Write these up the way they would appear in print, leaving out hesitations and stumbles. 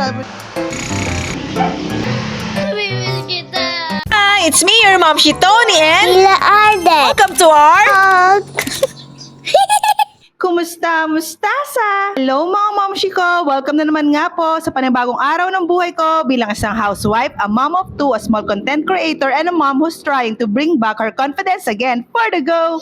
Hi, it's me, your mom, Tony, and Sila Arden. welcome to our... Kumusta? Mustasa? Hello mga momshi ko! Welcome na naman nga po sa panibagong araw ng buhay ko bilang isang housewife, a mom of two, a small content creator, and a mom who's trying to bring back her confidence again for the go!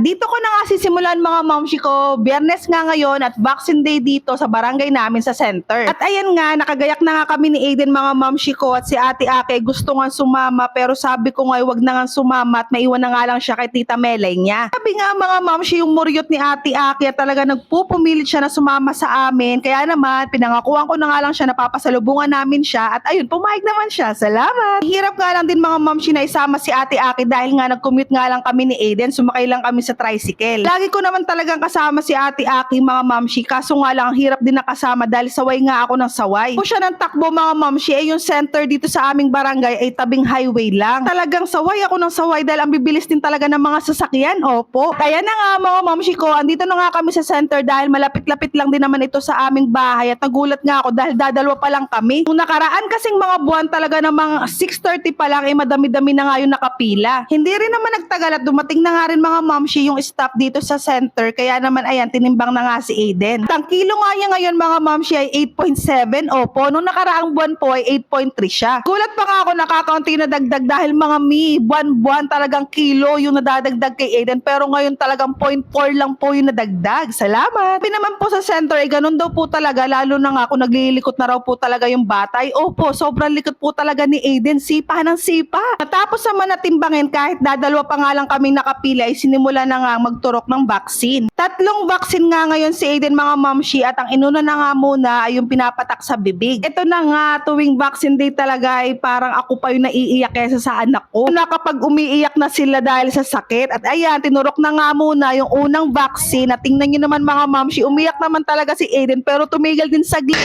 Dito ko na nga sisimulan mga momshi ko. Biyernes nga ngayon at Vaccine Day dito sa barangay namin sa center. At ayan nga, nakagayak na nga kami ni Aiden mga momshi ko at si Ate Ake gusto nga sumama pero sabi ko nga wag na nga sumama at maiwan na nga lang siya kay Tita Melay niya. Sabi nga mga momshi yung muryot ni Ate Ake at talaga nagpupumilit siya na sumama sa amin. Kaya naman, pinangakuan ko na nga lang siya na papasalubungan namin siya at ayun, pumayag naman siya. Salamat! Hirap nga lang din mga momshi na isama si Ate Ake dahil nga nag-commute nga lang kami ni Aiden. Sumakay lang kami sa tricycle. Lagi ko naman talagang kasama si Ate Aki mga mamshi, kaso nga lang ang hirap din nakasama dahil saway nga ako ng saway. Kung siya ng takbo mga mamshi, ay yung center dito sa aming barangay ay tabing highway lang. Talagang saway ako ng saway dahil ang bibilis din talaga ng mga sasakyan. Opo. Kaya na nga mga mamshi ko, andito na nga kami sa center dahil malapit-lapit lang din naman ito sa aming bahay at nagulat nga ako dahil dadalwa pa lang kami. Nung nakaraan kasing mga buwan talaga ng mga 6:30 pa lang ay madami-dami na nga yung nakapila. Hindi rin naman nagtagal at dumating na nga rin mga mamshi yung staff dito sa center, kaya naman ayan, tinimbang na nga si Aiden. Ang kilo nga niya ngayon mga mamshi ay 8.7, opo, nung nakaraang buwan po ay 8.3 siya. Gulat pa nga ako nakakaunti na dagdag dahil mga buwan-buwan talagang kilo yung nadadagdag kay Aiden, pero ngayon talagang 0.4 lang po yung nadagdag. Salamat! Sabi naman po sa center ay ganun daw po talaga, lalo na nga kung naglilikot na raw po talaga yung bata. Ay opo, sobrang likot po talaga ni Aiden, sipa ng sipa. Natapos naman natimbangin kahit dadalwa pa nga lang kaming nakapila ay sinimula na nga magturok ng vaccine. 3 vaccine nga ngayon si Aiden mga mamshi at ang inuna na nga muna ay yung pinapatak sa bibig. Ito na nga, tuwing vaccine day talaga ay parang ako pa yung naiiyak kesa sa anak ko. Nakapag umiiyak na sila dahil sa sakit. At ayan, tinurok na nga muna yung unang vaccine at tingnan nyo naman mga mamshi, umiyak naman talaga si Aiden pero tumigil din saglit.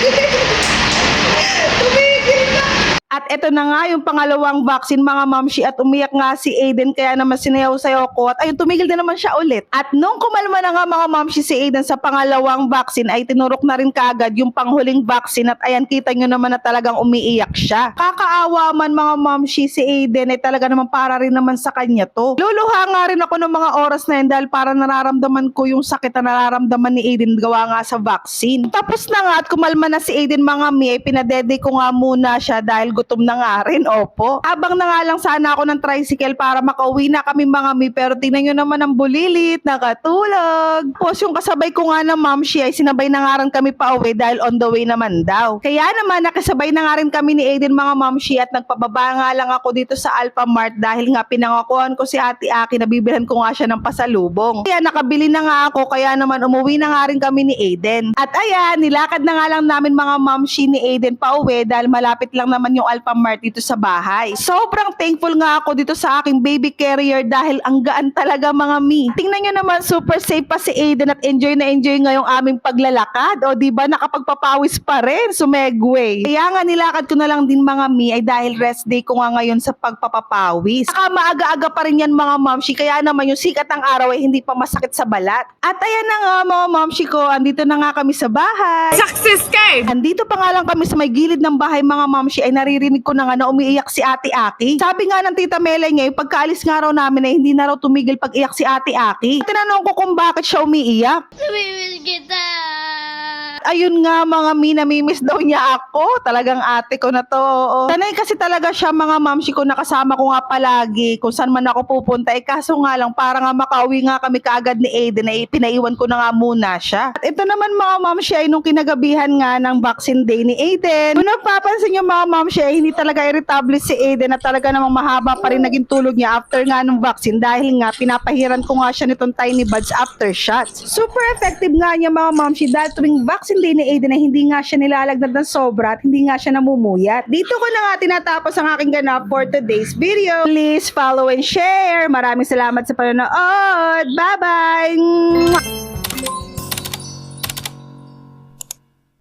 Tumigil na! At ito na nga yung pangalawang vaccine mga mamshi at umiyak nga si Aiden kaya naman sinayaw-sayaw ko at ayun tumigil din naman siya ulit. At nung kumalma na nga mga mamshi si Aiden sa pangalawang vaccine ay tinurok na rin kaagad yung panghuling vaccine at ayan kita nyo naman na talagang umiiyak siya. Kakaawa man mga mamshi si Aiden ay talaga naman para rin naman sa kanya to. Luluha nga rin ako ng mga oras na yun dahil para nararamdaman ko yung sakit na nararamdaman ni Aiden gawa nga sa vaccine. Tapos na nga at kumalma na si Aiden mga mi ay pinadede ko nga muna siya dahil gutom na nga rin, opo. Abang na nga lang sana ako ng tricycle para makauwi na kami mga mi, pero tingnan nyo naman ang bulilit, nakatulog. Tapos yung kasabay ko nga ng mamshi ay sinabay na nga rin kami pa uwi dahil on the way naman daw. Kaya naman nakasabay na nga rin kami ni Aiden mga mamshi at nagpababa nga lang ako dito sa Alphamart dahil nga pinangakuan ko si Ate Aki na bibilhan ko nga siya ng pasalubong. Kaya nakabili na nga ako kaya naman umuwi na nga rin kami ni Aiden. At ayan, nilakad na nga lang namin mga mamshi ni Aiden pa uwi dahil malapit lang naman yung Alphamart dito sa bahay. Sobrang thankful nga ako dito sa aking baby carrier dahil ang gaan talaga mga mi. Tingnan nyo naman, super safe pa si Aiden at enjoy na enjoy ngayong aming paglalakad. O diba, nakapagpapawis pa rin, sumegway. Kaya nga nilakad ko na lang din mga mi ay dahil rest day ko nga ngayon sa pagpapapawis. Saka maaga-aga pa rin yan mga mamshi, kaya naman yung sikat ng araw ay hindi pa masakit sa balat. At ayan na nga mga mamshi ko, andito na nga kami sa bahay. Success card! Andito pa nga lang kami sa may gilid ng bahay mga mamshi ay naririnig ko na nga na umiiyak si Ate Aki. Sabi nga ng Tita Melay ngayon, pagkaalis nga raw namin ay hindi na raw tumigil pag-iyak si Ate Aki. Tinanong ko kung bakit siya umiiyak. Namimiss kita. Ayun nga mga mi, namimiss daw niya ako. Talagang ate ko na to. Oo. Sanay kasi talaga siya mga mamshi ko, nakasama ko nga palagi kung saan man ako pupunta. Kaso nga lang, para nga makauwi nga kami kaagad ni Aiden ay pinaiwan ko na nga muna siya. At ito naman mga mamshi ay nung kinagabihan nga ng Vaccine Day ni Aiden. Kung napapansin nyo mga mamshi ay hindi talaga irritable si Aiden at talaga namang mahaba pa rin naging tulog niya after nga ng vaccine dahil nga pinapahiran ko nga siya nitong tiny buds after shots. Super effective nga niya mga mamshi dahil tuwing vaccine day ni Aiden ay hindi nga siya nilalagnat ng sobra at hindi nga siya namumuyat. Dito ko na nga tinatapos ang aking ganap for today's video. Please follow and share. Maraming salamat sa panonood. Bye-bye!